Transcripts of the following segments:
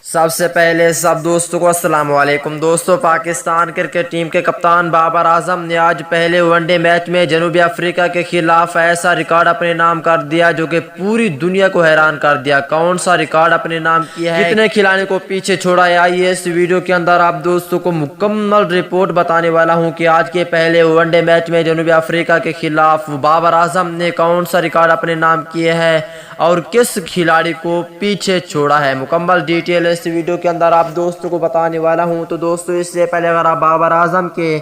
سب سے پہلے سب دوستوں کو السلام علیکم دوستوں۔ پاکستان کرکٹ ٹیم کے کپتان بابر اعظم نے آج پہلے ون ڈے میچ میں جنوبی افریقہ کے خلاف ایسا ریکارڈ اپنے نام کر دیا جو کہ پوری دنیا کو حیران کر دیا۔ کون سا ریکارڈ اپنے نام کیا ہے، کتنے کھلاڑیوں کو پیچھے چھوڑا ہے، آئیے اس ویڈیو کے اندر آپ دوستوں کو مکمل رپورٹ بتانے والا ہوں کہ آج کے پہلے ون ڈے میچ میں جنوبی افریقہ کے خلاف بابر اعظم نے کون سا ریکارڈ اپنے نام کیا ہے اور کس کھلاڑی کو پیچھے چھوڑا ہے۔ مکمل ڈیٹیل اس ویڈیو کے اندر آپ دوستوں کو بتانے والا ہوں۔ تو دوستوں اس سے پہلے اگر آپ بابر اعظم کے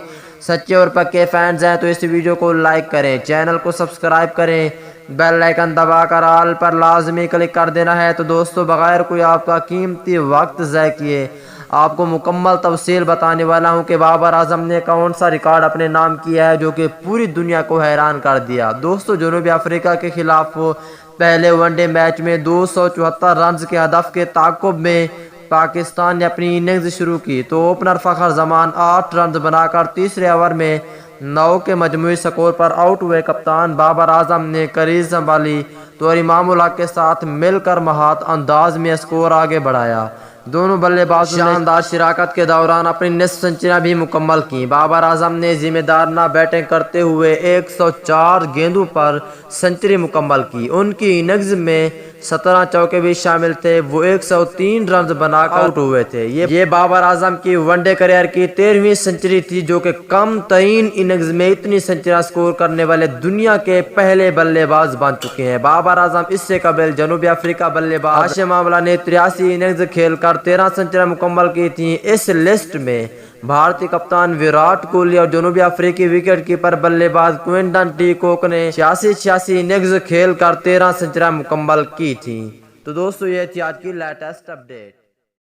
سچے اور پکے فینز ہیں تو اس ویڈیو کو لائک کریں، چینل کو سبسکرائب کریں، بیل آئیکن دبا کر آل پر لازمی کلک کر دینا ہے۔ تو دوستوں بغیر کوئی آپ کا قیمتی وقت ضائع کیے آپ کو مکمل تفصیل بتانے والا ہوں کہ بابر اعظم نے کون سا ریکارڈ اپنے نام کیا ہے جو کہ پوری دنیا کو حیران کر دیا۔ دوستوں جنوبی افریقہ کے خلاف پہلے ون ڈے میچ میں 274 رنز کے ہدف کے تعاقب میں پاکستان نے اپنی اننگز شروع کی تو اوپنر فخر زمان 8 رنز بنا کر تیسرے اوور میں 9 کے مجموعی سکور پر آؤٹ ہوئے۔ کپتان بابر اعظم نے کریز سنبھالی تو امام الحق کے ساتھ مل کر محاط انداز میں سکور آگے بڑھایا۔ دونوں بلے بازوں نے شاندار شراکت کے دوران اپنی نصف سنچریاں بھی مکمل کیں۔ بابر اعظم نے ذمہ دارانہ بیٹنگ کرتے ہوئے 104 گیندوں پر سنچری مکمل کی۔ ان کی اننگز میں 17 چوکے بھی شامل تھے۔ وہ 103 رنز بنا کر آؤٹ ہوئے تھے۔ یہ بابر اعظم کی ون ڈے کیریئر کی 13ویں سنچری تھی جو کہ کم ترین اننگز میں اتنی سنچریاں سکور کرنے والے دنیا کے پہلے بلے باز بن چکے ہیں۔ بابر اعظم اس سے قبل جنوبی افریقہ بلے باز ہاشم املہ نے 83 اننگز کھیل کر 13 سنچریاں مکمل کی تھیں۔ اس لسٹ میں بھارتی کپتان وراٹ کوہلی اور جنوبی افریقی وکٹ کیپر بلے باز کوئنٹن ڈی کوک نے 86 اننگز کھیل کر 13 سنچریاں مکمل کی تھیں۔ تو دوستو یہ تھی آج کی لیٹسٹ اپڈیٹ۔